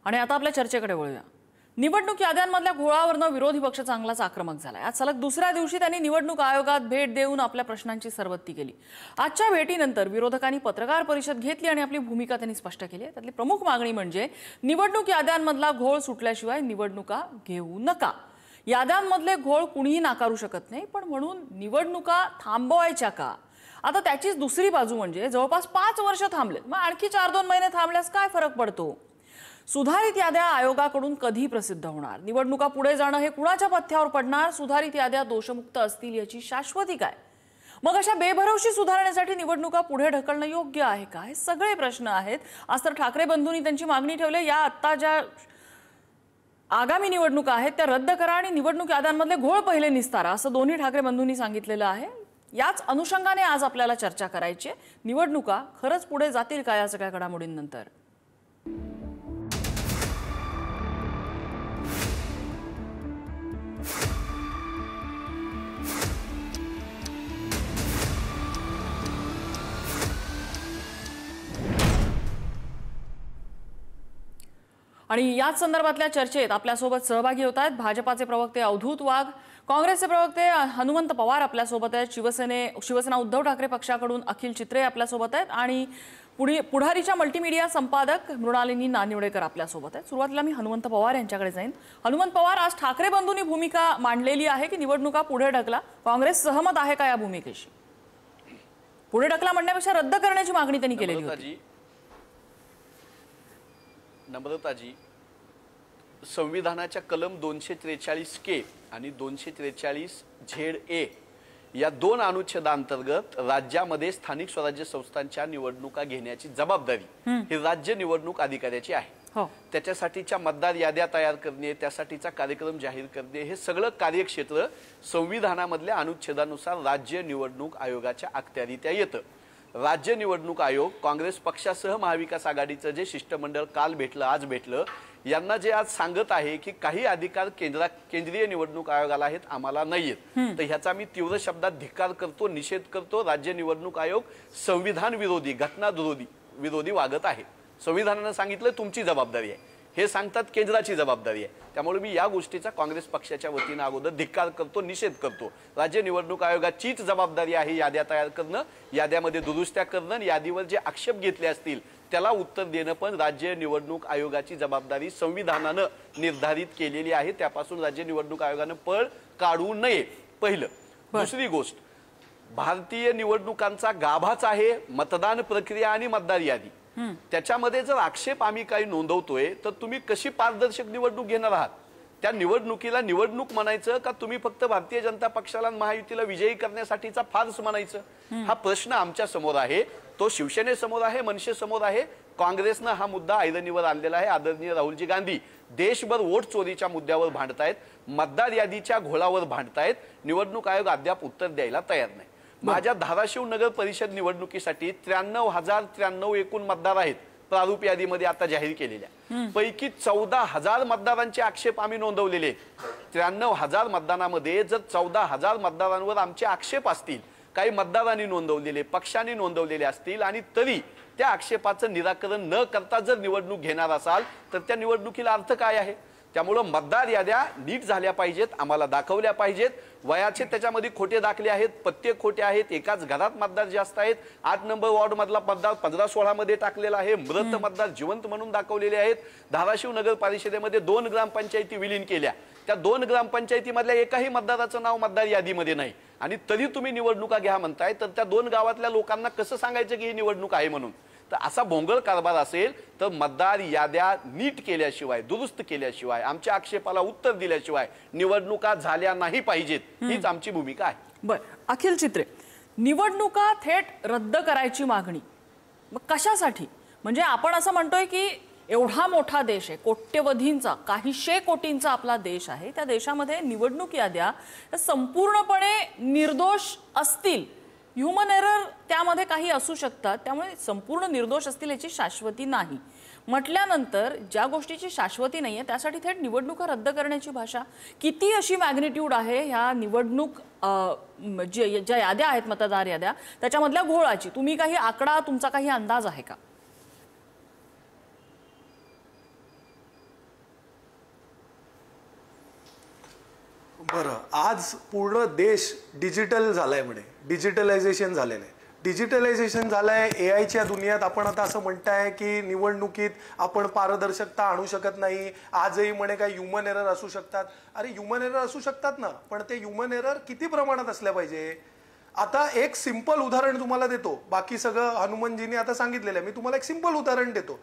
आणि आता आपल्या चर्चेकडे वळूया। निवडणूक याद्यांमधल्या घोळावरनं विरोधी पक्ष चांगलाच आक्रमक झालाय। आज सलग दुसऱ्या दिवशी त्यांनी निवडणूक आयोगात भेट देऊन आपल्या प्रश्नांची सरबत्ती केली। आजच्या भेटीनंतर विरोधकांनी पत्रकार परिषद घेतली आणि आपली भूमिका त्यांनी स्पष्ट केली। त्यातली प्रमुख मागणी म्हणजे निवडणूक याद्यांमधला घोळ सुटल्याशिवाय निवडणुका घेऊ नका। याद्यांमधले घोळ कुणीही नाकारू शकत नाही, पण म्हणून निवडणुका थांबवायच्या का? आता त्याचीच दुसरी बाजू म्हणजे जवळपास 5 वर्ष थांबलेत, मग आणखी 4-2 महिने थांबल्यास काय फरक पडतो? सुधारित याद्या आयोगाकडून कधी प्रसिद्ध होणार? निवडणुका पुढे जाणं हे कुणाच्या पथ्यावर पडणार? सुधारित याद्या दोषमुक्त असतील याची शाश्वती काय? मग अशा बेभरवशी सुधारण्यासाठी निवडणुका पुढे ढकलणं योग्य आहे का? हे सगळे प्रश्न आहेत। आज तर ठाकरे बंधूंनी त्यांची मागणी ठेवली, या आत्ता ज्या आगामी निवडणुका आहेत त्या रद्द करा आणि निवडणूक याद्यांमधले घोळ पहिले निस्तारा, असं दोन्ही ठाकरे बंधूंनी सांगितलेलं आहे। याच अनुषंगाने आज आपल्याला चर्चा करायची आहे। निवडणुका खरंच पुढे जातील का या सगळ्या घडामोडींनंतर? आणि याच संदर्भातल्या चर्चेत आपल्यासोबत सहभागी होत आहेत भाजपाचे प्रवक्ते अवधूत वाघ, काँग्रेसचे प्रवक्ते हनुमंत पवार आपल्यासोबत आहेत, शिवसेना उद्धव ठाकरे पक्षाकडून अखिल चित्रे आपल्यासोबत आहेत आणि पुढारीच्या मल्टीमीडिया संपादक मृणालिनी नानिवडेकर आपल्यासोबत आहेत। सुरुवातीला मी हनुमंत पवार यांच्याकडे जाईन। हनुमंत पवार, आज ठाकरे बंधूंनी भूमिका मांडलेली आहे की निवडणुका पुढे ढकला, काँग्रेस सहमत आहे का या भूमिकेशी? पुढे ढकला म्हणण्यापेक्षा रद्द करण्याची मागणी त्यांनी केलेली होती। नम्रताजी, संविधानाच्या कलम 243 के आणि 243 ZA या 2 अनुच्छेदांतर्गत राज्यामध्ये स्थानिक स्वराज्य संस्थांच्या निवडणुका घेण्याची जबाबदारी ही राज्य निवडणूक अधिकाऱ्याची आहे। त्याच्यासाठीच्या मतदार याद्या तयार करणे, त्यासाठीचा कार्यक्रम जाहीर करणे, हे सगळं कार्यक्षेत्र संविधानामधल्या अनुच्छेदानुसार राज्य निवडणूक आयोगाच्या अखत्यारीत येतं। राज्य निवडणूक आयोग काँग्रेस पक्षासह महाविकास आघाडीचं जे शिष्टमंडळ काल भेटलं, आज भेटलं, यांना जे आज सांगत आहे की काही अधिकार केंद्रीय निवडणूक आयोगाला आहेत, आम्हाला नाहीयेत, तर ह्याचा मी तीव्र शब्दात धिक्कार करतो, निषेध करतो। राज्य निवडणूक आयोग संविधान विरोधी, घटना विरोधी वागत आहे। संविधानानं सांगितलं तुमची जबाबदारी आहे, हे सांगतात केंद्राची जबाबदारी आहे। त्यामुळे मी या गोष्टीचा काँग्रेस पक्षाच्या वतीने अगोदर धिक्कार करतो, निषेध करतो। राज्य निवडणूक आयोगाचीच जबाबदारी आहे याद्या तयार करणं, याद्यामध्ये दुरुस्त्या करणं, यादीवर जे आक्षेप घेतले असतील त्याला उत्तर देणं पण राज्य निवडणूक आयोगाची जबाबदारी संविधानानं निर्धारित केलेली आहे। त्यापासून राज्य निवडणूक आयोगानं पळ काढू नये, पहिलं। दुसरी गोष्ट, भारतीय निवडणुकांचा गाभाच आहे मतदान प्रक्रिया आणि मतदार यादी। त्याच्यामध्ये जर आक्षेप आम्ही काही नोंदवतोय तर तुम्ही कशी पारदर्शक निवडणूक घेणार आहात? त्या निवडणुकीला निवडणूक म्हणायचं का तुम्ही फक्त भारतीय जनता पक्षाला महायुतीला विजयी करण्यासाठीचा फार्स म्हणायचं? हा प्रश्न आमच्या समोर आहे, तो शिवसेनेसमोर आहे, मनसेसमोर आहे। काँग्रेसनं हा मुद्दा ऐरणीवर आणलेला आहे। आदरणीय राहुलजी गांधी देशभर वोट चोरीच्या मुद्द्यावर भांडतायत, मतदार यादीच्या घोळावर भांडतायत, निवडणूक आयोग अद्याप उत्तर द्यायला तयार नाही। माझ्या धाराशिव नगर परिषद निवडणुकीसाठी 93,093 एकूण मतदार आहेत प्रारूप यादीमध्ये आता जाहीर केलेल्या, पैकी 14,000 मतदारांचे आक्षेप आम्ही नोंदवलेले आहेत। 93,000 मतदानामध्ये जर 14,000 मतदारांवर आमचे आक्षेप असतील, काही मतदारांनी नोंदवलेले, पक्षांनी नोंदवलेले असतील, आणि तरी त्या आक्षेपाचं निराकरण न करता जर निवडणूक घेणार असाल तर त्या निवडणुकीला अर्थ काय आहे? त्यामुळे मतदार याद्या नीट झाल्या पाहिजेत, आम्हाला दाखवल्या पाहिजेत। वयाचे त्याच्यामध्ये खोटे दाखले आहेत, पत्ते खोटे आहेत, एकाच घरात मतदार जास्त आहेत। 8 नंबर वॉर्ड मधला मतदार 15-16 मध्ये टाकलेला आहे, मृत मतदार जिवंत म्हणून दाखवलेले आहेत। धाराशिव नगर परिषदेमध्ये 2 ग्रामपंचायती विलीन केल्या, त्या 2 ग्रामपंचायतीमधल्या एकाही मतदाराचं नाव मतदार यादीमध्ये नाही, आणि तरी तुम्ही निवडणुका घ्या म्हणताय, तर त्या 2 गावातल्या लोकांना कसं सांगायचं की ही निवडणूक आहे म्हणून? तर असा भोंगळ कारभार असेल तर मतदार याद्या नीट केल्याशिवाय, दुरुस्त केल्याशिवाय, आमच्या आक्षेपाला उत्तर दिल्याशिवाय निवडणुका झाल्या नाही पाहिजेत, हीच आमची भूमिका आहे। बर, अखिल चित्रे, निवडणुका थेट रद्द करायची मागणी मग कशासाठी? म्हणजे आपण असं म्हणतोय की एवढा मोठा देश आहे, कोट्यवधींचा, काहीशे कोटींचा आपला देश आहे, त्या देशामध्ये निवडणूक याद्या संपूर्णपणे निर्दोष असतील, ह्युमन एरर त्यामध्ये काही असू शकतात, त्यामुळे संपूर्ण निर्दोष असतील याची शाश्वती नाही म्हटल्यानंतर ज्या गोष्टीची शाश्वती नाहीये त्यासाठी थेट निवडणुका रद्द करण्याची भाषा किती अशी मॅग्निट्यूड आहे ह्या निवडणूक ज्या याद्या आहेत मतदार याद्या त्याच्यामधल्या घोळाची? तुम्ही काही आकडा, तुमचा काही अंदाज आहे का? बरं, आज पूर्ण देश डिजिटल झालाय म्हणे, डिजिटलायझेशन झालेलं आहे. डिजिटलायझेशन झालंय, एआयच्या दुनियात आपण आता असं म्हणताय की निवडणुकीत आपण पारदर्शकता आणू शकत नाही. आजही म्हणे काय ह्युमन एरर असू शकतात. अरे ह्युमन एरर असू शकतात ना, पण ते ह्युमन एरर किती प्रमाणात असल्या पाहिजे. आता एक सिंपल उदाहरण तुम्हाला देतो. बाकी सगळं हनुमंतजींनी आता सांगितलेलं आहे. मी तुम्हाला एक सिंपल उदाहरण देतो.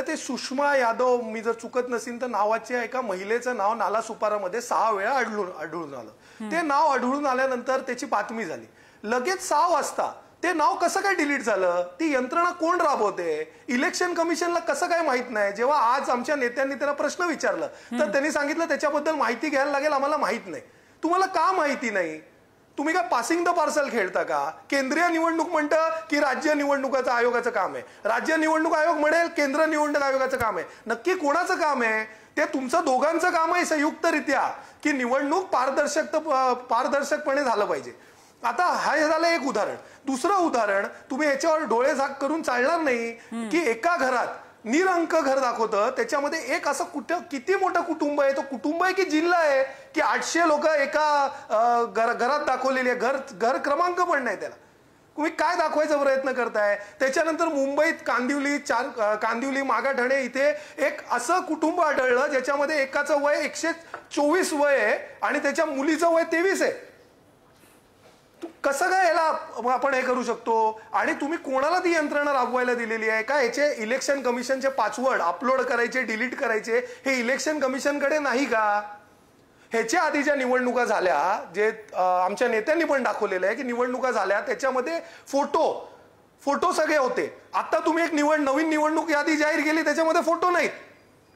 ते सुषमा यादव, मी जर चुकत नसेल तर नावाच्या एका महिलेचं नाव नालासोपारामध्ये 6 वेळा आढळून आलं. ते नाव आढळून आल्यानंतर त्याची बातमी झाली. लगेच 6 वाजता ते नाव कसं काय डिलीट झालं, ती यंत्रणा कोण राबवते, इलेक्शन कमिशनला कसं काय माहित नाही. जेव्हा आज आमच्या नेत्यांनी त्यांना प्रश्न विचारलं तर त्यांनी सांगितलं त्याच्याबद्दल माहिती घ्यायला लागेल, आम्हाला माहित नाही. तुम्हाला का माहिती नाही? तुम्ही काय पासिंग द पार्सल खेळता का? केंद्रीय निवडणूक म्हणतं की राज्य निवडणुकाचं आयोगाचं काम आहे, राज्य निवडणूक आयोग म्हणेल केंद्र निवडणूक आयोगाचं काम आहे. नक्की कोणाचं काम आहे? ते तुमचं दोघांचं काम आहे संयुक्तरित्या की निवडणूक पारदर्शकपणे झालं पाहिजे. आता हा झालं एक उदाहरण. दुसरं उदाहरण, तुम्ही याच्यावर डोळे झाक करून चालणार नाही की एका घरात निरंक घर दाखवतं, त्याच्यामध्ये एक असं किती मोठं कुटुंब आहे, तो कुटुंब आहे की जिल्हा आहे की 800 लोक एका घरात दाखवलेली आहे. घर क्रमांक पण नाही त्याला. तुम्ही काय दाखवायचा प्रयत्न करताय? त्याच्यानंतर मुंबईत कांदिवली मागाठाणे इथे एक असं कुटुंब आढळलं ज्याच्यामध्ये एकाचं वय 124 वय आहे आणि त्याच्या मुलीचं वय 23 आहे. कसं काय याला आपण हे करू शकतो? आणि तुम्ही कोणाला ती यंत्रणा राबवायला दिलेली आहे का? याचे इलेक्शन कमिशनचे पासवर्ड अपलोड करायचे, डिलीट करायचे, हे इलेक्शन कमिशनकडे नाही का? ह्याच्या आधीच्या निवडणुका झाल्या, जे आमच्या नेत्यांनी पण दाखवलेलं आहे की निवडणुका झाल्या त्याच्यामध्ये फोटो सगळे होते. आता तुम्ही एक नवीन निवडणूक यादी जाहीर केली, त्याच्यामध्ये फोटो नाहीत.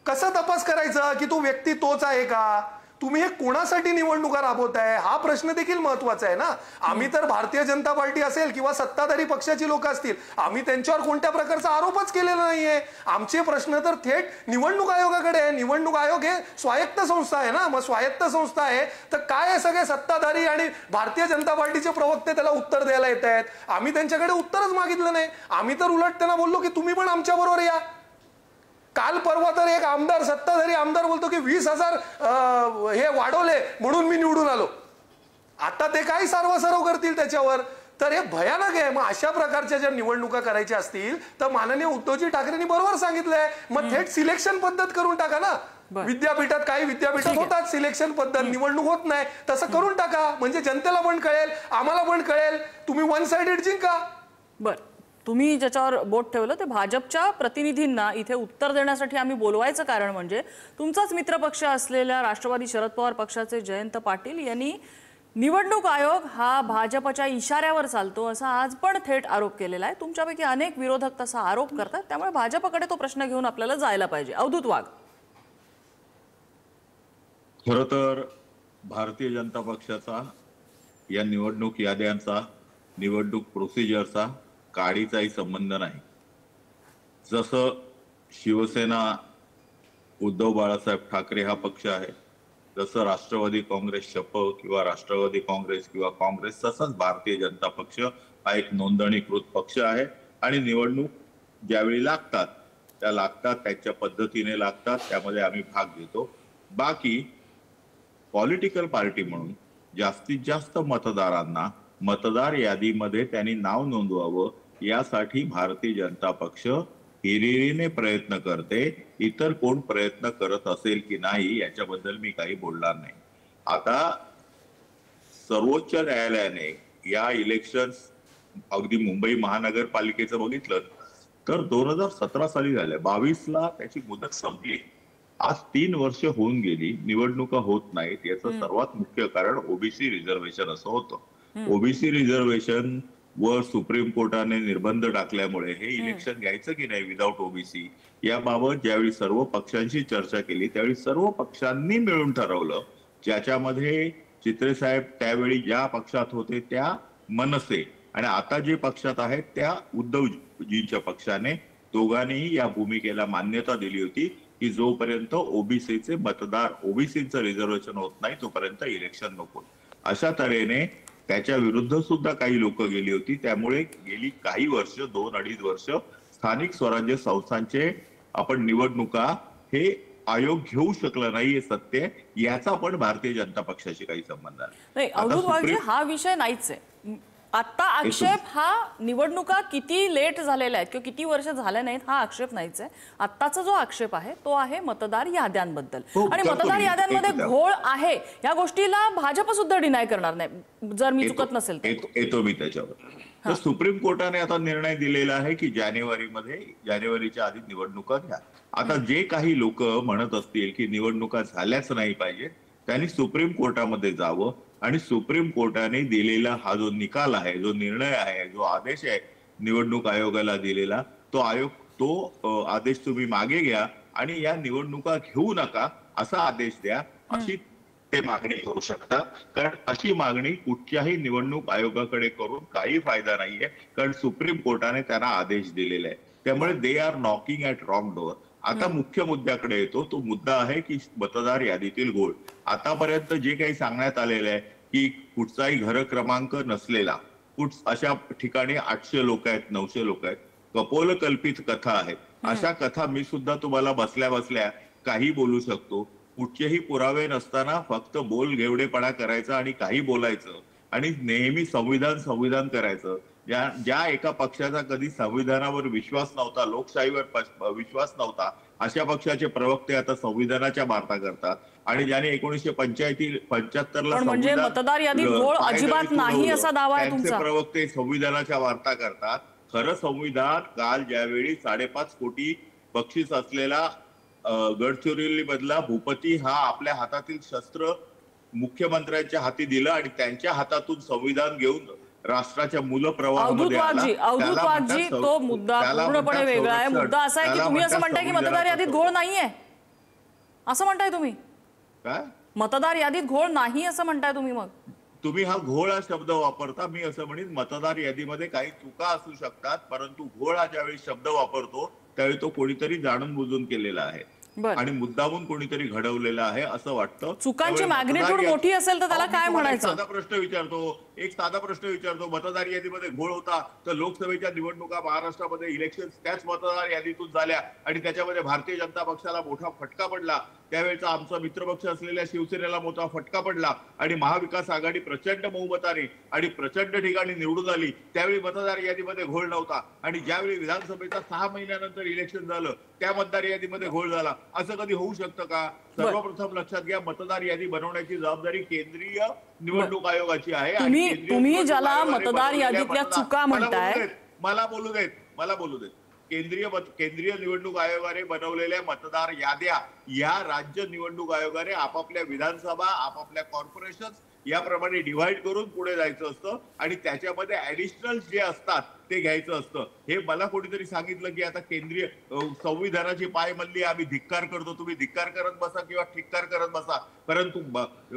कसं तपास करायचा की तो व्यक्ती तोच आहे का? तुम्ही हे कोणासाठी निवडणुका राबवताय हा प्रश्न देखील महत्वाचा आहे ना. आम्ही तर भारतीय जनता पार्टी असेल किंवा सत्ताधारी पक्षाची लोक असतील, आम्ही त्यांच्यावर कोणत्या प्रकारचा आरोपच केलेला नाहीये. आमचे प्रश्न तर थेट निवडणूक आयोगाकडे आहे. निवडणूक आयोग हे स्वायत्त संस्था आहे ना. मग स्वायत्त संस्था आहे तर काय आहे, सगळे सत्ताधारी आणि भारतीय जनता पार्टीचे प्रवक्ते त्याला उत्तर द्यायला येत आहेत. आम्ही त्यांच्याकडे उत्तरच मागितलं नाही. आम्ही तर उलट त्यांना बोललो की तुम्ही पण आमच्या बरोबर या. काल परवा तर एक आमदार, सत्ताधारी आमदार बोलतो की 20,000 हे वाढवले म्हणून मी निवडून आलो. आता ते काय सारवासारव करतील त्याच्यावर. तर हे भयानक आहे. मग अशा प्रकारच्या ज्या निवडणुका करायच्या असतील तर माननीय उद्धवजी ठाकरेंनी बरोबर सांगितलंय, मग थेट सिलेक्शन पद्धत करून टाका ना. विद्यापीठात काही विद्यापीठात होतात सिलेक्शन पद्धत, निवडणूक होत नाही, तसं करून टाका. म्हणजे जनतेला पण कळेल, आम्हाला पण कळेल. तुम्ही वन साइडेड जिंका. बरं, तुम्ही ज्याच्यावर बोट ठेवलं ते भाजपच्या प्रतिनिधींना इथे उत्तर देण्यासाठी आम्ही बोलवायचं कारण म्हणजे तुमचाच मित्रपक्ष असलेल्या राष्ट्रवादी शरद पवार पक्षाचे जयंत पाटील यांनी निवडणूक आयोग हा भाजपच्या इशाऱ्यावर चालतो असा आज पण थेट आरोप केलेला आहे. तुमच्यापैकी अनेक विरोधक तसा आरोप करतात, त्यामुळे भाजपकडे तो प्रश्न घेऊन आपल्याला जायला पाहिजे. अवधूत वाघ. खरं तर भारतीय जनता पक्षाचा या निवडणूक याद्यांचा, निवडणूक प्रोसिजरचा काडीचाही संबंध नाही. जसं शिवसेना उद्धव बाळासाहेब ठाकरे हा पक्ष आहे, जसं राष्ट्रवादी काँग्रेस शप किंवा राष्ट्रवादी काँग्रेस किंवा काँग्रेस, तसंच भारतीय जनता पक्ष हा एक नोंदणीकृत पक्ष आहे. आणि निवडणूक ज्यावेळी लागतात त्याच्या पद्धतीने लागतात, त्यामध्ये आम्ही भाग घेतो. बाकी पॉलिटिकल पार्टी म्हणून जास्तीत जास्त मतदारांना मतदार यादीमध्ये त्यांनी नाव नोंदवावं यासाठी भारतीय जनता पक्ष हिरिरीने प्रयत्न करते. इतर कोण प्रयत्न करत असेल की नाही याच्याबद्दल मी काही बोलणार नाही. आता सर्वोच्च न्यायालयाने या इलेक्शन्स, अगदी मुंबई महानगरपालिकेचं बघितलं तर 2017 साली झालं, 22ला त्याची मुदत संपली. आज 3 वर्ष होऊन गेली, निवडणुका होत नाहीत. याचं सर्वात मुख्य कारण ओबीसी रिझर्वेशन असं होतं. ओबीसी रिझर्वेशन वर सुप्रीम कोर्टाने निर्बंध टाकल्यामुळे हे इलेक्शन घ्यायचं की नाही विदाऊट ओबीसी याबाबत ज्यावेळी सर्व पक्षांशी चर्चा केली त्यावेळी सर्व पक्षांनी मिळून ठरवलं, ज्याच्यामध्ये चित्रे साहेब त्यावेळी ज्या पक्षात होते त्या मनसे आणि आता जे पक्षात आहेत त्या उद्धवजींच्या पक्षाने, दोघांनीही या भूमिकेला मान्यता दिली होती की जोपर्यंत ओबीसीचे मतदार, ओबीसीचं रिझर्वेशन होत नाही तोपर्यंत इलेक्शन नको. अशा तऱ्हेने त्याच्या विरुद्ध सुद्धा काही लोक गेली होती. त्यामुळे गेली काही वर्ष, 2-2.5 वर्ष स्थानिक स्वराज्य संस्थांचे आपण निवडणुका हे आयोग घेऊ शकला नाही हे सत्य आहे. याचा पण भारतीय जनता पक्षाशी काही संबंध नाही. अवधूत वाघजी, हा विषय नाहीच आहे. आता आक्षेप हा निवडणुका किती लेट झालेल्या आहेत किंवा किती वर्ष झाले नाहीत हा आक्षेप नाहीच आहे. आत्ताचा जो आक्षेप आहे तो आहे मतदार याद्यांबद्दल. आणि मतदार याद्यांमध्ये घोळ आहे या गोष्टीला भाजप सुद्धा डिनाय करणार नाही जर मी चुकत नसेल तर. येतो मी त्याच्यावर. तर सुप्रीम कोर्टाने आता निर्णय दिलेला आहे की जानेवारीच्या आधी निवडणुका घ्या. आता जे काही लोक म्हणत असतील की निवडणुका झाल्याच नाही पाहिजे त्यांनी सुप्रीम कोर्टामध्ये जावं आणि सुप्रीम कोर्टाने दिलेला हा जो निकाल आहे, जो निर्णय आहे, जो आदेश आहे निवडणूक आयोगाला दिलेला, तो आदेश तुम्ही मागे घ्या आणि या निवडणुका घेऊ नका असा आदेश द्या, अशी ते मागणी करू शकता. कारण अशी मागणी कुठच्याही निवडणूक आयोगाकडे करून काही फायदा नाहीये, कारण सुप्रीम कोर्टाने त्यांना आदेश दिलेला आहे. त्यामुळे they are knocking at wrong door. आता मुख्य मुद्द्याकडे येतो. तो मुद्दा आहे की मतदार यादीतील घोळ. आतापर्यंत जे काही सांगण्यात आलेलं आहे की कुठचाही घर क्रमांक नसलेला अशा ठिकाणी 800 लोक आहेत, 900 लोक आहेत, कपोलकल्पित कथा आहेत. अशा कथा मी सुद्धा तुम्हाला बसल्या बसल्या काही बोलू शकतो. कुठचेही पुरावे नसताना फक्त बोल घेवडेपणा करायचा आणि काही बोलायचं आणि नेहमी संविधान करायचं. ज्या एका पक्षाचा कधी संविधानावर विश्वास नव्हता, लोकशाहीवर विश्वास नव्हता, अशा पक्षाचे प्रवक्ते आता संविधानाच्या वार्ता करतात. आणि ज्याने 1975ला म्हणजे मतदार यादीत घोळ अजिबात नाही असा दावा आहे तुमचा. प्रवक्ते संविधानाच्या वार्ता करतात. खरं संविधान काल ज्यावेळी 5.5 कोटी बक्षीस असलेला गडचिरोली मधला भूपती हा आपल्या हातातील शस्त्र मुख्यमंत्र्यांच्या हाती दिलं आणि त्यांच्या हातातून संविधान घेऊन राष्ट्राच्या मूलप्रवाहामध्ये अवधूत वाघजी, तो मुद्दा पूर्णपणे वेगळा आहे. मुद्दा असा आहे की तुम्ही असं म्हणताय की मतदार यादीत घोळ नाहीये असं म्हणताय तुम्ही. काय मतदार यादीत घोळ नाही असं म्हणताय तुम्ही? मग तुम्ही हा घोळ हा शब्द वापरता. मी असं म्हणेन मतदार यादीमध्ये काही चुका असू शकतात, परंतु घोळ हा ज्यावेळी शब्द वापरतो त्यावेळी तो कोणीतरी जाणून बुजून केलेला आहे आणि मुद्दामून कोणीतरी घडवलेला आहे असं वाटतं. चुकांची मॅग्निट्यूड मोठी असेल तर त्याला काय म्हणायचं? एक साधा प्रश्न विचारतो. मतदार यादीमध्ये घोळ होता तर लोकसभेच्या निवडणुका महाराष्ट्रामध्ये इलेक्शन त्याच मतदार यादीतून झाल्या आणि त्याच्यामध्ये भारतीय जनता पक्षाला मोठा फटका पडला. त्यावेळेचा आमचा मित्रपक्ष असलेल्या शिवसेनेला मोठा फटका पडला आणि महाविकास आघाडी प्रचंड बहुमताने आणि प्रचंड ठिकाणी निवडून आली. त्यावेळी मतदार यादीमध्ये घोळ नव्हता आणि ज्यावेळी विधानसभेचा 6 महिन्यानंतर इलेक्शन झालं त्या मतदार यादीमध्ये घोळ झाला. असं कधी होऊ शकतं का? सर्वप्रथम लक्षात घ्या, मतदार यादी बनवण्याची जबाबदारी केंद्रीय निवडणूक आयोगाची आहे. तुम्ही ज्याला मतदार यादीतल्या चुका म्हणताय, मला बोलू देत. केंद्रीय निवडणूक आयोगाने बनवलेल्या मतदार याद्या या राज्य निवडणूक आयोगाने आपापल्या विधानसभा, आपापल्या कॉर्पोरेशन याप्रमाणे डिव्हाइड करून पुढे जायचं असतं आणि त्याच्यामध्ये ऍडिशनल जे असतात ते घ्यायचं असतं. हे मला कोणीतरी सांगितलं की आता केंद्रीय संविधानाची पायमल्ली आम्ही धिक्कार करतो, तुम्ही धिक्कार करत बसा किंवा ठिक्कार करत बसा, परंतु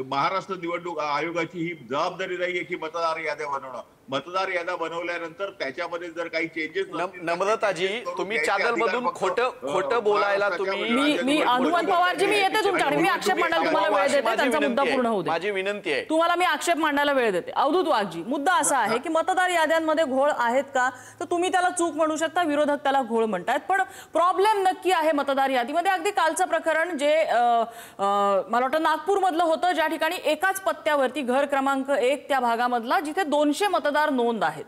महाराष्ट्र निवडणूक आयोगाची ही जबाबदारी नाहीये की मतदार याद्या बनवणं. मतदार याद्या बनवल्यानंतर त्याच्यामध्ये जर काही चेंजेस नम्रताजी, तुम्ही चॅनलमधून खोटं बोलायला तुम्ही मी हनुमंत पवारजी मी येते तुमच्याकडे. मी आक्षेप मांडायला तुम्हाला वेळ देते, त्यांचा मुद्दा पूर्ण होऊ दे. माझी विनंती आहे, तुम्हाला मी आक्षेप मांडायला वेळ देते. अवधूत वाघजी, मुद्दा असा आहे की मतदार याद्यांमध्ये घोळ आहेत का? तर तुम्ही त्याला चूक म्हणू शकता, विरोधक त्याला घोळ म्हणतात, पण प्रॉब्लेम नक्की आहे मतदार यादीमध्ये. अगदी कालचं प्रकरण जे मला वाटतं नागपूर मधलं होतं, ज्या ठिकाणी एकाच पत्त्यावरती घर क्रमांक 1 त्या भागामधला जिथे 200 मतदार नोंद आहेत.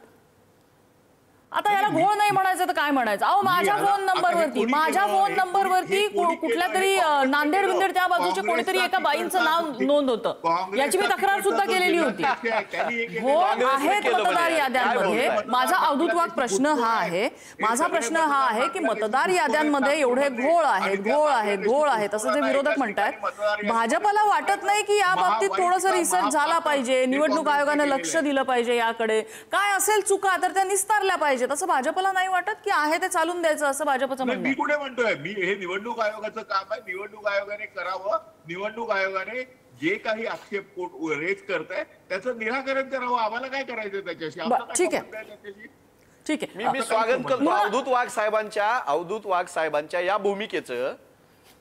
आता याला घोळ नाही म्हणायचं तर काय म्हणायचं? अहो, माझ्या फोन नंबरवरती कुठल्या तरी नांदेड बिंदेड त्या बाजूचे कोणीतरी एका बाईंचं नाव नोंद होतं, याची मी तक्रार सुद्धा केलेली होती. घोळ आहेत मतदार याद्यांमध्ये. माझा अवधूत वाघ प्रश्न हा आहे की मतदार याद्यांमध्ये एवढे घोळ आहेत असं जे विरोधक म्हणतात, भाजपला वाटत नाही की या बाबतीत थोडंसं रिसर्च झाला पाहिजे, निवडणूक आयोगाने लक्ष दिलं पाहिजे याकडे, काय असेल चुका तर त्या निस्तारल्या पाहिजे, तसं भाजपला नाही वाटत की आहे ते चालून द्यायचं असं भाजपचं म्हणणं? मी कुठे म्हणतोय, हे निवडणूक आयोगाचं काम आहे, निवडणूक आयोगाने करावं. निवडणूक आयोगाने जे काही आक्षेप कोर्ट रेज करताय त्याचं निराकरण करावं. आम्हाला काय करायचं त्याच्याशी? ठीक आहे. मी स्वागत करतो अवधूत वाघ साहेबांच्या या भूमिकेचं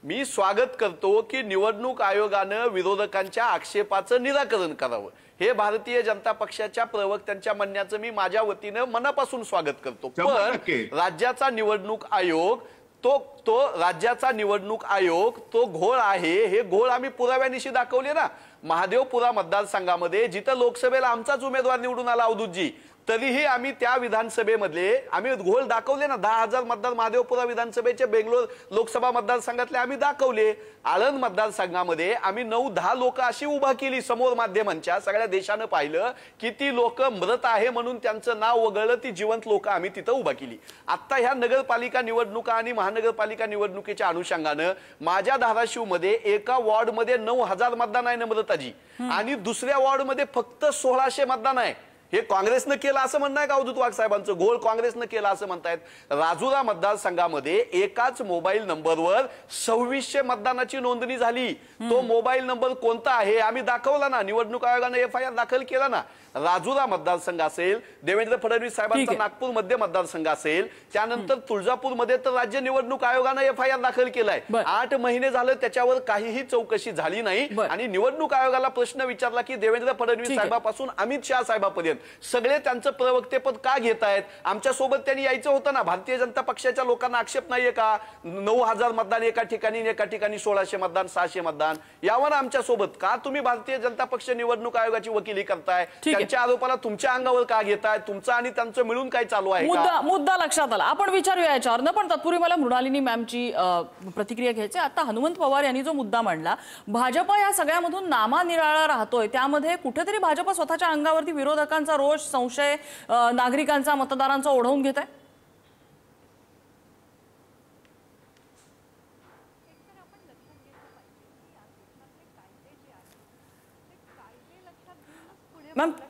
मी स्वागत करतो की निवडणूक आयोगानं विरोधकांच्या आक्षेपाचं निराकरण करावं. हे भारतीय जनता पक्षाच्या प्रवक्त्यांच्या म्हणण्याचं मी माझ्या वतीनं मनापासून स्वागत करतो. पण राज्याचा निवडणूक आयोग तो राज्याचा निवडणूक आयोग तो घोळ आहे, हे घोळ आम्ही पुराव्यानिशी दाखवले ना. महादेवपुरा मतदारसंघामध्ये जिथं लोकसभेला आमचाच उमेदवार निवडून आला अवधूतजी, तरीही आम्ही त्या विधानसभेमधले आम्ही घोळ दाखवले ना. 10,000 मतदार महादेवपुरा विधानसभेचे बेंगलोर लोकसभा मतदारसंघातले आम्ही दाखवले. आळंद मतदारसंघामध्ये आम्ही 9-10 लोक अशी उभा केली समोर माध्यमांच्या, सगळ्या देशानं पाहिलं की ती लोक मृत आहे म्हणून त्यांचं नाव वगळलं, ती जिवंत लोक आम्ही तिथं उभा केली. आता ह्या नगरपालिका निवडणुका आणि महानगरपालिका निवडणुकीच्या अनुषंगानं माझ्या धाराशिवमध्ये एका वॉर्डमध्ये 9,000 मतदान आहे नम्रताजी, आणि दुसऱ्या वॉर्डमध्ये फक्त 1,600 मतदान आहे. हे काँग्रेसनं केलं असं म्हणणं आहे का अवधूत वाघ साहेबांचं? घोळ काँग्रेसनं केला असं म्हणतायत. राजुरा मतदारसंघामध्ये एकाच मोबाईल नंबरवर 2600 मतदानाची नोंदणी झाली. तो मोबाईल नंबर कोणता आहे आम्ही दाखवला ना, निवडणूक आयोगाने FIR दाखल केला ना. राजुरा मतदारसंघ असेल, देवेंद्र फडणवीस साहेबांचा नागपूर मध्य मतदारसंघ असेल, त्यानंतर तुळजापूरमध्ये तर राज्य निवडणूक आयोगाने FIR दाखल केलाय. 8 महिने झालं त्याच्यावर काहीही चौकशी झाली नाही. आणि निवडणूक आयोगाला प्रश्न विचारला की देवेंद्र फडणवीस साहेबापासून अमित शहा साहेबांपर्यंत सगळे त्यांचं प्रवक्तेपद का घेत आहेत? आमच्या सोबत त्यांनी यायचं होतं ना. भारतीय जनता पक्षाच्या लोकांना आक्षेप नाहीये का 9,000 मतदान एका ठिकाणी, एका ठिकाणी 1,600 मतदान, 600 मतदान? यावर आमच्या सोबत का तुम्ही भारतीय जनता पक्ष निवडणूक आयोगाची वकिली करताय? त्यांच्या आरोपाला तुमच्या अंगावर का घेताय? तुमचं आणि त्यांचं मिळून काय चालू आहे? मुद्दा लक्षात आला, आपण विचारूया याच्यावर. पण तत्पूर्वी मला मृणालिनी मॅमची प्रतिक्रिया घ्यायची. आता हनुमंत पवार यांनी जो मुद्दा मांडला, भाजप या सगळ्यामधून नामानिराळा राहतोय, त्यामध्ये कुठेतरी भाजप स्वतःच्या अंगावरती विरोधकांचा रोष, संशय, नागरिकांचा, मतदारांचा ओढवून घेत आहे.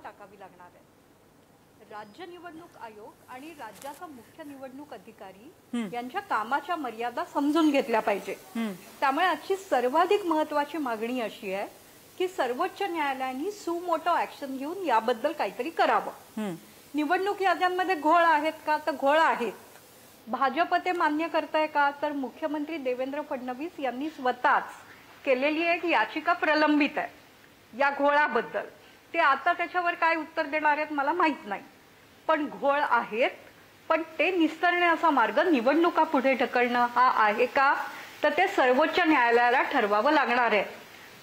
टाकावी लागणार आहे. राज्य निवडणूक आयोग आणि राज्याचा मुख्य निवडणूक अधिकारी यांच्या कामाच्या मर्यादा समजून घेतल्या पाहिजे. त्यामुळे आजची सर्वाधिक महत्वाची मागणी अशी आहे की सर्वोच्च न्यायालयाने सुमोटो ऍक्शन घेऊन याबद्दल काहीतरी करावं. निवडणूक याद्यांमध्ये घोळ आहेत का? तर घोळ आहेत. भाजप ते मान्य करताय का? तर मुख्यमंत्री देवेंद्र फडणवीस यांनी स्वतःच केलेली एक याचिका प्रलंबित आहे या घोळाबद्दल. ते आता त्याच्यावर काय उत्तर देणार आहेत मला माहित नाही, पण घोळ आहेत. पण ते निस्तरण्याचा मार्ग निवडणुका पुढे ढकलणं हा आहे का? तर ते सर्वोच्च न्यायालयाला ठरवावं लागणार आहे.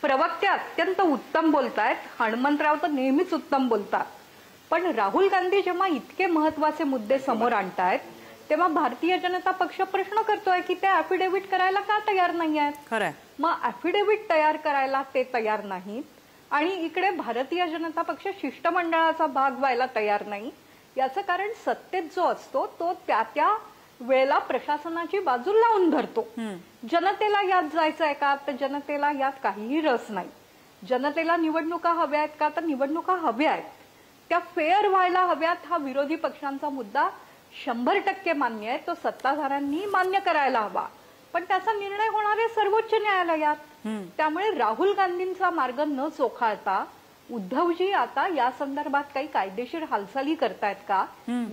प्रवक्ते अत्यंत उत्तम बोलतायत, हनुमंतराव तर नेहमीच उत्तम बोलतात, पण राहुल गांधी जेव्हा इतके महत्वाचे मुद्दे समोर आणतायत तेव्हा भारतीय जनता पक्ष प्रश्न करतोय की ते अफिडेव्हिट करायला का तयार नाही आहेत. खरंय. मग अफिडेव्हिट तयार करायला ते तयार नाहीत आणि इकडे भारतीय जनता पक्ष शिष्टमंडळाचा भाग व्हायला तयार नाही. याचं कारण सत्तेत जो असतो तो त्या वेळेला प्रशासनाची बाजू लावून धरतो. जनतेला यात जायचंय का? तर जनतेला यात काहीही रस नाही. जनतेला निवडणुका हव्या आहेत का? तर निवडणुका हव्या आहेत, त्या फेअर व्हायला हव्यात. हा विरोधी पक्षांचा मुद्दा 100% मान्य आहे, तो सत्ताधाऱ्यांनी मान्य करायला हवा. पण त्याचा निर्णय होणार आहे सर्वोच्च न्यायालयात. त्यामुळे राहुल गांधींचा मार्ग न चोखाळता उद्धवजी आता या संदर्भात काही कायदेशीर हालचाली करतायत का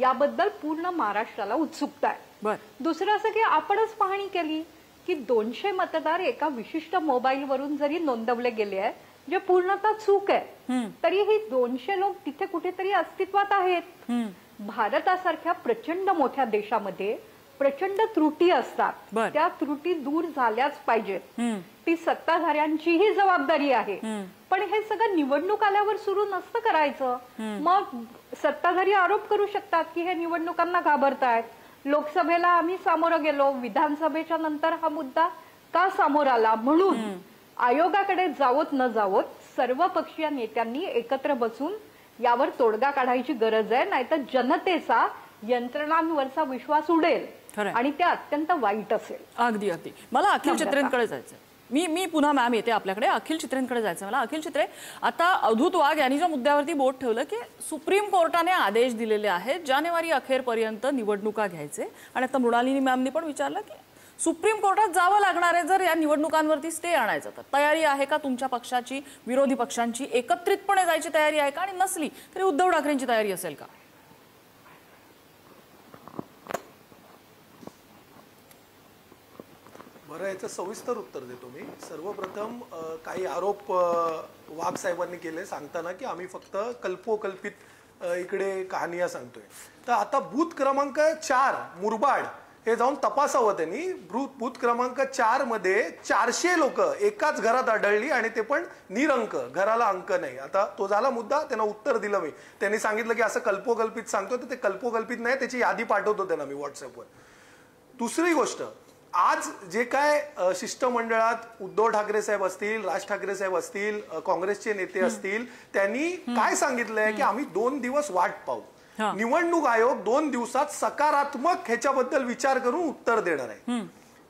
याबद्दल पूर्ण महाराष्ट्राला उत्सुकता आहे. दुसरं असं की आपणच पाहणी केली की 200 मतदार एका विशिष्ट मोबाईलवरून जरी नोंदवले गेले आहे, जे पूर्णतः चूक आहे, तरी ही 200 लोक तिथे कुठेतरी अस्तित्वात आहेत. भारतासारख्या प्रचंड मोठ्या देशामध्ये प्रचंड त्रुटी असतात, त्या त्रुटी दूर झाल्याच पाहिजेत. ती सत्ताधाऱ्यांचीही जबाबदारी आहे. पण हे सगळं निवडणूक आल्यावर सुरू नसतं करायचं. मग सत्ताधारी आरोप करू शकतात की हे निवडणुकांना घाबरतायत. लोकसभेला आम्ही सामोरं गेलो, विधानसभेच्या नंतर हा मुद्दा का समोर आला? म्हणून आयोगाकडे जावोत न जावोत सर्व पक्षीय नेत्यांनी एकत्र बसून यावर तोडगा काढायची गरज आहे. नाहीतर जनतेचा यंत्रणांवरचा विश्वास उडेल आणि ते अत्यंत वाईट असेल. अगदी अगदी. मला अखिल चित्रेंकडे जायचं. मी पुन्हा मॅम येते आपल्याकडे. अखिल चित्रेंकडे जायचं मला. अखिल चित्रे, आता अवधूत वाघ यांनी जो मुद्द्यावरती बोट ठेवलं की सुप्रीम कोर्टाने आदेश दिलेले आहेत जानेवारी अखेरपर्यंत निवडणुका घ्यायचे, आणि आता मृणालिनी मॅमनी पण विचारलं की सुप्रीम कोर्टात जावं लागणार आहे जर या निवडणुकांवरती स्टे आणायचं तर तयारी आहे का तुमच्या पक्षाची, विरोधी पक्षांची? एकत्रितपणे जायची तयारी आहे का? आणि नसली तरी उद्धव ठाकरेंची तयारी असेल का? बरं, याचं सविस्तर उत्तर देतो मी. सर्वप्रथम काही आरोप वाघ साहेबांनी केले सांगताना की आम्ही फक्त कल्पोकल्पित इकडे कहानिया सांगतोय. तर आता बूथ क्रमांक 4 मुरबाड हे जाऊन तपासावं त्यांनी. बूथ क्रमांक 4 मध्ये 400 लोक एकाच घरात आढळली आणि ते पण निरंक, घराला अंक नाही. आता तो झाला मुद्दा, त्यांना उत्तर दिलं मी. त्यांनी सांगितलं की असं कल्पोकल्पित सांगतो, तर ते कल्पोकल्पित नाही, त्याची यादी पाठवतो त्यांना मी व्हॉट्सअपवर. दुसरी गोष्ट, आज जे काय शिष्टमंडळात उद्धव ठाकरे साहेब असतील, राज ठाकरे साहेब असतील, काँग्रेसचे नेते असतील, त्यांनी काय सांगितलंय की आम्ही 2 दिवस वाट पाहू. निवडणूक आयोग 2 दिवसात सकारात्मक ह्याच्याबद्दल विचार करून उत्तर देणार आहे.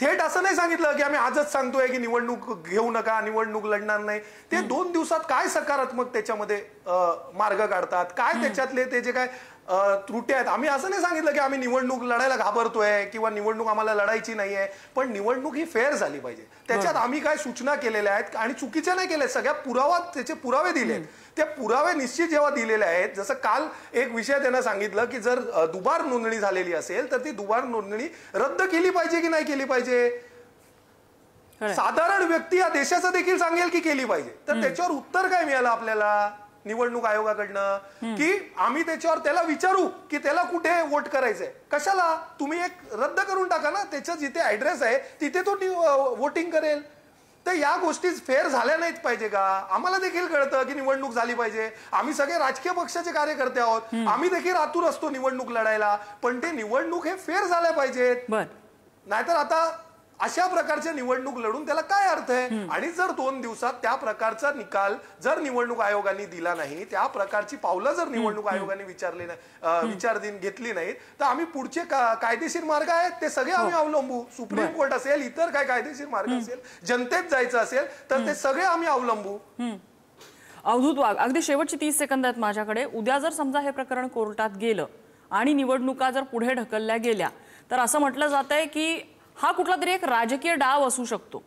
थेट असं नाही सांगितलं की आम्ही आजच सांगतोय की निवडणूक घेऊ नका, निवडणूक लढणार नाही. ते 2 दिवसात काय सकारात्मक त्याच्यामध्ये मार्ग काढतात, काय त्याच्यातले ते जे काय त्रुटी आहेत. आम्ही असं नाही सांगितलं की आम्ही निवडणूक लढायला घाबरतोय किंवा निवडणूक आम्हाला लढायची नाहीये, पण निवडणूक ही फेअर झाली पाहिजे. त्याच्यात आम्ही काय सूचना केलेल्या आहेत आणि चुकीच्या नाही केल्या, सगळ्या त्याचे पुरावे दिले. ते पुरावे निश्चित जेव्हा दिलेले आहेत, जसं काल एक विषय त्यांना सांगितलं की जर दुबार नोंदणी झालेली असेल तर ती दुबार नोंदणी रद्द केली पाहिजे की नाही केली पाहिजे. साधारण व्यक्ती या देशाचं देखील सांगेल की केली पाहिजे. तर त्याच्यावर उत्तर काय मिळालं आपल्याला निवडणूक आयोगाकडनं की आम्ही त्याच्यावर त्याला विचारू की त्याला कुठे वोट करायचंय, कशाला, तुम्ही एक रद्द करून टाका ना, त्याच्या जिथे ऍड्रेस आहे तिथे तो वोटिंग करेल. तर या गोष्टी फेअर झाल्या नाहीत पाहिजे का. आम्हाला देखील कळतं की निवडणूक झाली पाहिजे, आम्ही सगळे राजकीय पक्षाचे कार्यकर्ते आहोत, आम्ही देखील आतुर असतो निवडणूक लढायला, पण ते निवडणूक हे फेअर झाल्या पाहिजेत. नाहीतर आता अशा प्रकारचे निवडणूक लढून त्याला काय अर्थ आहे. आणि जर 2 दिवसात त्या प्रकारचा निकाल जर निवडणूक आयोगाने दिला नाही, त्या प्रकारची पावलं जर निवडणूक आयोगाने विचारधीन घेतली नाही, तर आम्ही पुढचे कायदेशीर मार्ग आहेत ते सगळे आम्ही अवलंबू. सुप्रीम कोर्ट असेल, इतर काय कायदेशीर मार्ग असेल, जनतेत जायचं असेल तर ते सगळे आम्ही अवलंबू. अवधूत वाघ, अगदी शेवटची 30 सेकंद आहेत माझ्याकडे. उद्या जर समजा हे प्रकरण कोर्टात गेलं आणि निवडणुका जर पुढे ढकलल्या गेल्या, तर असं म्हटलं जात आहे की हा कुठला तरी एक राजकीय डाव असू शकतो.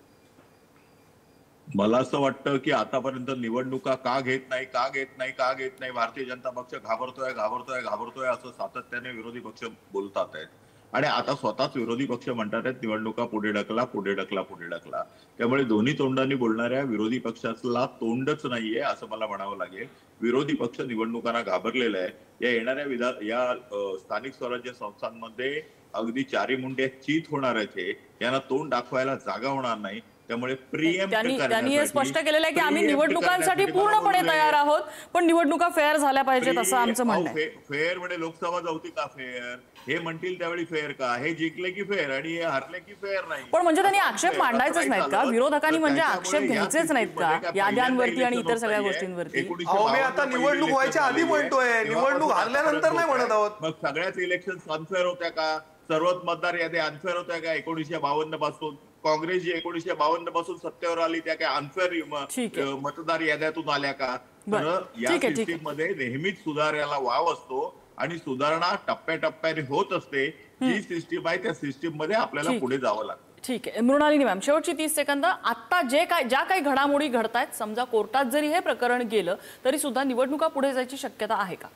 मला असं वाटतं की आतापर्यंत निवडणुका का घेत नाही भारतीय जनता पक्ष घाबरतोय असं सातत्याने विरोधी पक्ष बोलतात आहेत. आणि आता स्वतःच विरोधी पक्ष म्हणतात आहेत निवडणुका पुढे ढकला. त्यामुळे दोन्ही तोंडांनी बोलणाऱ्या विरोधी पक्षाला तोंडच नाहीये असं मला म्हणावं लागेल. विरोधी पक्ष निवडणुकांना घाबरलेला आहे. या येणाऱ्या स्थानिक स्वराज्य संस्थांमध्ये अगदी चारी मुंड्या चीत होणार आहेत. यांना तोंड दाखवायला जागा होणार नाही. त्यामुळे त्यांनी हे स्पष्ट केलेलं आहे की आम्ही निवडणुकांसाठी पूर्णपणे तयार आहोत, पण निवडणुका फेअर झाल्या पाहिजेत असं आमचं म्हणणं आहे. फेअर म्हणजे लोकसभा जाऊती का फेअर, हे म्हणतील त्यावेळी फेअर का, हे जिंकले की फेअर आणि हे हरले की फेअर नाही. पण म्हणजे त्यांनी आक्षेप मांडायचेच नाहीत का, विरोधकांनी म्हणजे आक्षेप घ्यायचेच नाहीत का याद्यांवरती आणि इतर सगळ्या गोष्टींवरती. मी आता निवडणूक व्हायच्या आधी म्हणतोय, निवडणूक हरल्यानंतर नाही म्हणत आहोत. मग सगळ्याच इलेक्शन अनफेअर होत्या का, सर्वच मतदार याद्या अनफेअर होत्या का. 1952 पासून काँग्रेस जी 1952 पासून सत्तेवर आली त्या काय अनफेअर मतदार याद्यातून आल्या का. तर या सिस्टीम मध्ये नेहमीच सुधारायला वाव असतो आणि सुधारणा टप्प्याटप्प्याने होत असते. जी सिस्टीम आहे त्या सिस्टीम मध्ये आपल्याला पुढे जावं लागतं. ठीक आहे. मृणालिनी मॅम, शेवटची 30 सेकंद. आता ज्या काही घडामोडी घडतायत, समजा कोर्टात जरी हे प्रकरण गेलं तरी सुद्धा निवडणुका पुढे जायची शक्यता आहे का?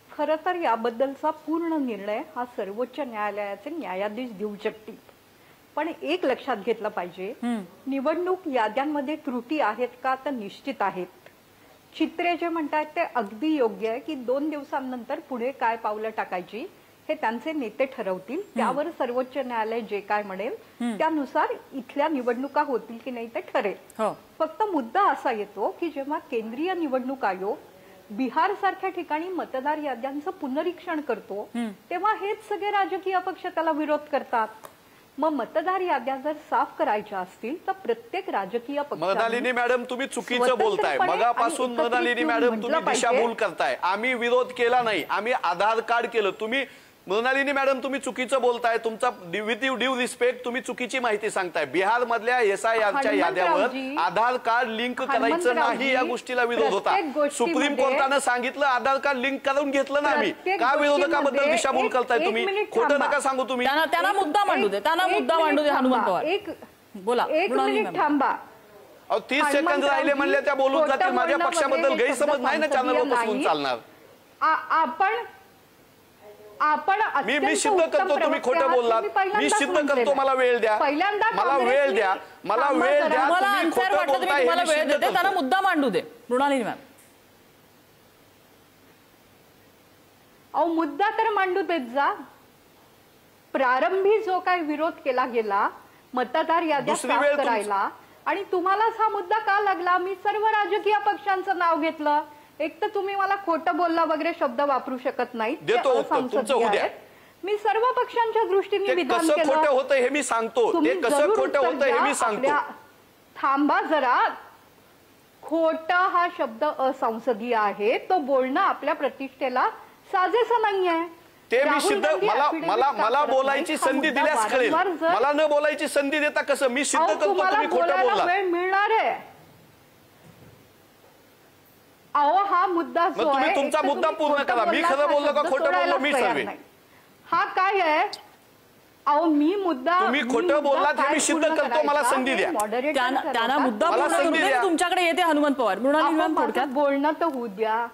खरं तर याबद्दलचा पूर्ण निर्णय हा सर्वोच्च न्यायालयाचे न्यायाधीश देऊ शकतील. पण एक लक्षात घेतलं पाहिजे, निवडणूक याद्यांमध्ये त्रुटी आहेत का तर निश्चित आहेत. चित्रे जे म्हणतात ते अगदी योग्य आहे की 2 दिवसांनंतर पुढे काय पावलं टाकायची हे त्यांचे नेते ठरवतील. त्यावर सर्वोच्च न्यायालय जे काय म्हणेल त्यानुसार इथल्या निवडणुका होतील की नाही ते ठरेल. फक्त मुद्दा असा येतो की जेव्हा केंद्रीय निवडणूक आयोग बिहार सारख्या ठिकाणी मतदार याद्यांचं पुनरीक्षण करतो तेव्हा हेच सगळे राजकीय पक्ष त्याला विरोध करतात. मग मतदार याद्या जर साफ करायच्या असतील तर प्रत्येक राजकीय पक्ष. मृणालिनी मॅडम तुम्ही चुकीचं बोलताय. मगापासून मृणालिनी मॅडम तुम्ही दिशाभूल करताय. आम्ही विरोध केला नाही, आम्ही आधार कार्ड केलं. तुम्ही मृणालिनी मॅडम तुम्ही चुकीचं बोलताय. तुमचा विथ ड्यू रिस्पेक्ट तुम्ही चुकीची माहिती सांगताय. बिहार मधल्या SIRच्या याद्यावर आधार कार्ड लिंक करायचं नाही या गोष्टीला विरोध होता. सुप्रीम कोर्टानं सांगितलं आधार कार्ड लिंक करून घेतलं ना. आम्ही का विरोधकाबद्दल दिशाभूल करताय तुम्ही? खोटं नका सांगू तुम्ही. त्यांना मुद्दा मांडू दे, हनुमंत पवार. बोला. थांबा. 30 सेकंद राहिले म्हणले त्या बोलून जातील. माझ्या पक्षाबद्दल गैरसमज नाही ना चॅनलवर बसवून चालणार. मी सिद्ध करतो तुम्ही खोटं बोललात. मी सिद्ध करतो. मला वेळ द्या. मला वेळ द्या. त्यांना मुद्दा मांडू दे. मृणालिनी मॅम, अहो मुद्दा तर मांडू देत जा. प्रारंभी जो काय विरोध केला गेला मतदार याद्या दुसरी साफ वेळ करायला, आणि तुम्हालाच हा मुद्दा का लागला? मी सर्व राजकीय पक्षांचं नाव घेतलं. एक तर तुम्ही मला खोटं बोलला वगैरे शब्द वापरू शकत नाही, देतो उत्तर, तुमचं होऊ द्या. मी सर्व पक्षांच्या दृष्टीने ते विधान कसं केलं. खोटं होतं हे मी सांगतो. तुम्ही ते कसं जरूर खोटं उत्तर होतं हे द्या. मी सांगतो. थांबा जरा. खोटं हा शब्द असंसदीय आहे. तो बोलणं आपल्या प्रतिष्ठेला साजेसं नाहीये. ते मी राहुल सिद्ध गांधी मला affidavit मला का मला करत बोलायची नाहीत? हा संधी मुद्दा दिल्यास कळेल. वारंवार जर- मला न बोलायची संधी देता कसं मी सिद्ध अहो, करतो तुम्हाला तुम्ही खोटं बोलायला बोलला. वेळ मिळणार आहे. अहो हा मुद्दा मग जो तुम्ही आहे, तुमचा एक तर मुद्दा तुम्ही पूर्ण खोटं करा. मी बोललात खरं हा बोललो का शब्द खोटं बोललो सोडायलाच मी तयार सर्वे. नाही. हा काय आहे? अहो मी मुद्दा तुम्ही मी खोटं मुद्दा बोललात हे काय मी सिद्ध पूर्ण करतो. मला करायचा संधी हे द्या. moderator त्यांना ठरवतात. मुद्दा मला पूर्ण संधी करू दे. द्या. तुमच्याकडे येते हनुमंत पवार. मृणाली अहो, मॅम माझं थोडक्यात बोलणं तर होऊ द्या.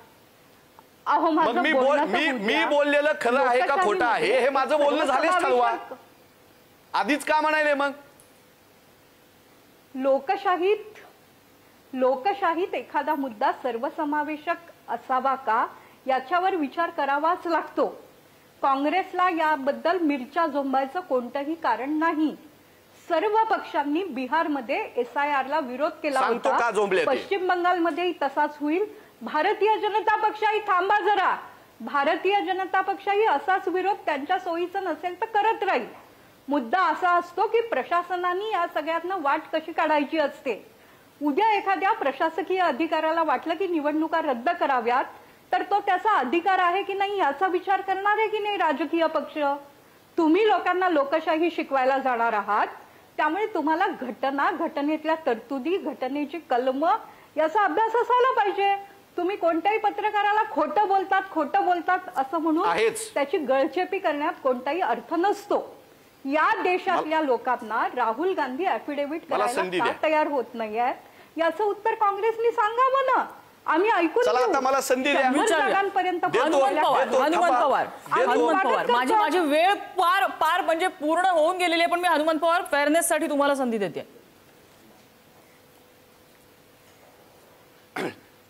अहो मग माझं मी बोलणं तर मी होऊ मी द्या. बोललेलं खरं आहे का खोटं आहे हे माझं बोलणं झालेच ठरवा. सर्वसमावेशक आधीच का म्हणाले मग? लोकशाहीत एखादा मुद्दा सर्वसमावेशक असावा का याच्यावर विचार करावाच लागतो. काँग्रेसला याबद्दल मिरच्या झोंबायचं कोणतंही कारण नाही. सर्व पक्षांनी बिहारमध्ये SIR ला विरोध केला सांगतो का झोंबले होता. ते. पश्चिम बंगालमध्येही तसाच होईल. भारतीय जनता पक्षही थांबा जरा. भारतीय जनता पक्षही असाच विरोध त्यांच्या सोयीचा नसेल तर करत राहील. मुद्दा असा असतो की प्रशासनाने या सगळ्यातनं वाट कशी काढायची असते. उद्या एखाद्या प्रशासकीय अधिकाऱ्याला वाटलं की निवडणुका रद्द कराव्यात तर तो त्याचा अधिकार आहे की नाही याचा विचार करणार आहे की नाही राजकीय पक्ष. तुम्ही लोकांना लोकशाही शिकवायला जाणार आहात, त्यामुळे तुम्हाला घटना, घटनेतल्या तरतुदी, घटनेची कलम याचा अभ्यास असायला पाहिजे. तुम्ही कोणत्याही पत्रकाराला खोटं बोलतात असं म्हणून आहेच. त्याची गळचेपी करण्यात कोणताही अर्थ नसतो. या देशातल्या लोकांना राहुल गांधी ऍफिडेव्हिट मला करायला संधी का द्या. तयार होत नाहीयेत याचं उत्तर काँग्रेसने सांगावं ना. आम्ही ऐकून चला घेऊ. आता मला संधी द्या. 100 विचारूया. जागांपर्यंत देतो. हनुमंत पवार देतो. हनुमंत थांबा. पवार देतो. हनुमंत पवार स्वागत करतो. माझी वेळ पार म्हणजे पूर्ण होऊन गेलेली आहे, पण मी हनुमंत पवार फेअरनेस साठी तुम्हाला संधी देते.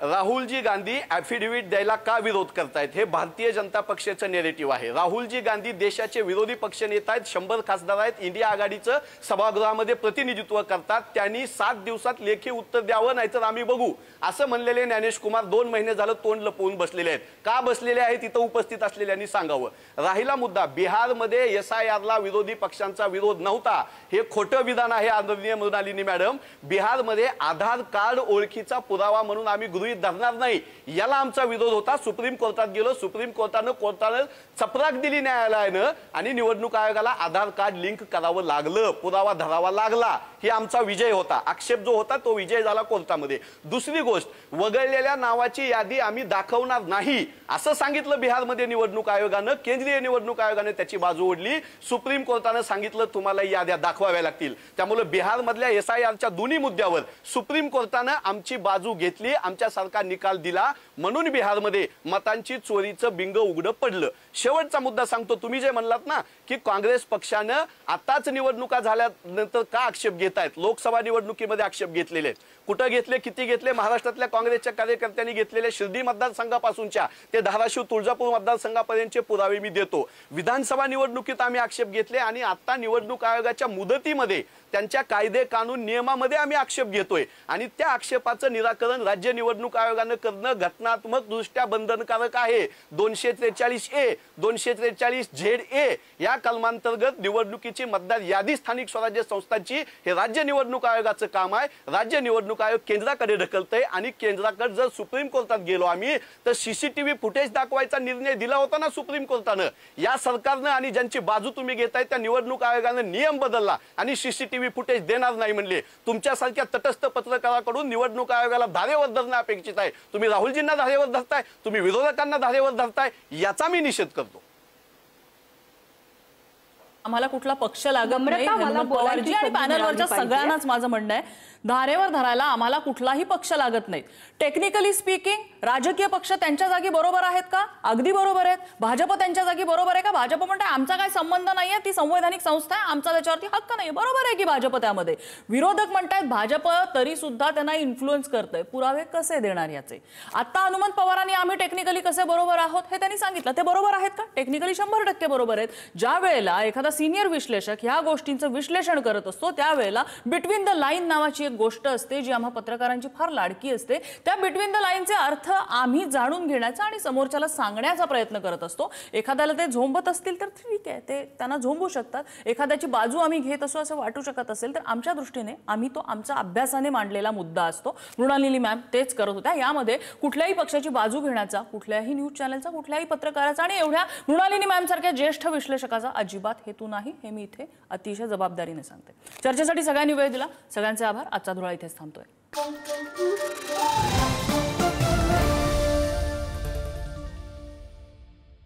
राहुलजी गांधी ऍफिडेव्हिट द्यायला का विरोध करतायत हे भारतीय जनता पक्षाचं नेरेटिव्ह आहे. राहुलजी गांधी देशाचे विरोधी पक्ष नेता आहेत. 100 खासदार आहेत. इंडिया आघाडीचं सभागृहामध्ये प्रतिनिधित्व करतात. त्यांनी 7 दिवसात लेखी उत्तर द्यावं नाहीतर आम्ही बघू असं म्हणलेले ज्ञानेश कुमार 2 महिने झालं तोंड लपवून बसलेले आहेत. का बसलेले आहेत इथं उपस्थित असलेल्यांनी सांगावं. राहिला मुद्दा बिहारमध्ये SIR ला विरोधी पक्षांचा विरोध नव्हता हे खोटं विधान आहे. आदरणीय मृणालिनी मॅडम, बिहारमध्ये आधार कार्ड ओळखीचा पुरावा म्हणून आम्ही गृहीत धरणार नाही याला आमचा विरोध होता. सुप्रीम कोर्टात गेलो. सुप्रीम कोर्टानं चपराक दिली न्यायालयानं आणि निवडणूक आयोगाला आधार कार्ड लिंक करावं लागलं, पुरावा धरावा लागला. ही आमचा विजय होता. आक्षेप जो होता तो विजय झाला कोर्टामध्ये. दुसरी गोष्ट, वगळलेल्या नावाची यादी आम्ही दाखवणार नाही असं सांगितलं बिहारमध्ये निवडणूक आयोगानं. केंद्रीय निवडणूक आयोगाने त्याची बाजू ओढली. सुप्रीम कोर्टानं सांगितलं तुम्हाला याद्या दाखवाव्या लागतील. त्यामुळे बिहारमधल्या SIRच्या दोन्ही मुद्द्यावर सुप्रीम कोर्टानं आमची बाजू घेतली. आमच्यासारखा निकाल दिला म्हणून बिहारमध्ये मतांची चोरीचं बिंग उघडं पडलं. शेवटचा मुद्दा सांगतो. तुम्ही जे म्हणलात ना की काँग्रेस पक्षानं आताच निवडणुका झाल्यानंतर का आक्षेप घेतायत. लोकसभा निवडणुकीमध्ये आक्षेप घेतलेले आहेत. कुठं घेतले, किती घेतले? महाराष्ट्रातल्या काँग्रेसच्या कार्यकर्त्यांनी घेतलेले शिर्डी मतदारसंघापासूनच्या ते धाराशिव तुळजापूर मतदारसंघापर्यंतचे पुरावे मी देतो. विधानसभा निवडणुकीत आम्ही आक्षेप घेतले आणि आता निवडणूक आयोगाच्या मुदतीमध्ये त्यांच्या कायदे कानून नियमामध्ये आम्ही आक्षेप घेतोय आणि त्या आक्षेपाचं निराकरण राज्य निवडणूक आयोगानं करणं घटनात्मक दृष्ट्या बंधनकारक आहे. 243A 243ZA या कलमांतर्गत निवडणुकीची मतदार यादी स्थानिक स्वराज्य संस्थांची हे राज्य निवडणूक आयोगाचं काम आहे. राज्य निवडणूक आयोग केंद्राकडे ढकलतंय आणि केंद्राकडे जर सुप्रीम कोर्टात गेलो आम्ही तर CCTV फुटेज दाखवायचा निर्णय दिला होता ना सुप्रीम कोर्टानं. या सरकारनं आणि ज्यांची बाजू तुम्ही घेताय त्या निवडणूक आयोगानं नियम बदलला आणि CCTV फुटेज देणार नाही म्हणले. तुमच्यासारख्या तटस्थ पत्रकाराकडून निवडणूक आयोगाला धारेवर धरणं अपेक्षित आहे. तुम्ही राहुलजींना धारेवर धरताय, तुम्ही विरोधकांना धारेवर धरताय, याचा मी निषेध करतो. आम्हाला कुठला पक्ष लागत नाही. नम्रता, मला हनुमंत पवारजी बोलायची आणि संधी पॅनलवरच्या मिळाली पाहिजे. सगळ्यांनाच माझं म्हणणं आहे धारेवर धरायला आम्हाला कुठलाही पक्ष लागत नाही. टेक्निकली स्पीकिंग राजकीय पक्ष त्यांच्या जागी बरोबर आहेत का? अगदी बरोबर आहेत. भाजप त्यांच्या जागी बरोबर आहे का? भाजप म्हणते आमचा काय संबंध नाहीये, ती संवैधानिक संस्था आहे, आमचा त्याच्यावरती हक्क नाही. बरोबर आहे की भाजप त्यामध्ये. विरोधक म्हणतात भाजप तरी सुद्धा त्यांना इन्फ्लुएन्स करतंय. पुरावे कसे देणार याचे? आता हनुमंत पवारांनी आम्ही टेक्निकली कसे बरोबर आहोत हे त्यांनी सांगितलं. ते बरोबर आहेत का? टेक्निकली 100% बरोबर आहेत. ज्या वेळेला एखादा सिनियर विश्लेषक ह्या गोष्टींचं विश्लेषण करत असतो त्यावेळेला बिटवीन द लाईन नावाची एक गोष्ट असते जी आम्हा पत्रकारांची फार लाडकी असते. त्या बिटवीन द लाईनचे अर्थ आम्ही जाणून घेण्याचा आणि समोरच्याला सांगण्याचा प्रयत्न करत असतो. एखाद्याला ते झोंबत असतील तर ठीक आहे, ते त्यांना झोंबू शकतात. एखाद्याची बाजू आम्ही घेत असो असं वाटू शकत असेल तर आमच्या दृष्टीने आम्ही तो आमचा अभ्यासाने मांडलेला मुद्दा असतो. मृणालिनी मॅम तेच करत होत्या. यामध्ये कुठल्याही पक्षाची बाजू घेण्याचा, कुठल्याही न्यूज चॅनलचा, कुठल्याही पत्रकाराचा आणि एवढ्या मृणालिनी मॅम सारख्या ज्येष्ठ विश्लेषकाचा अजिबात हेतू नाही, हे मी इथे अतिशय जबाबदारीने सांगते. चर्चेसाठी सगळ्यांनी वेळ दिला. सगळ्यांचे आभार. आजचा धुळा इथेच थांबतोय.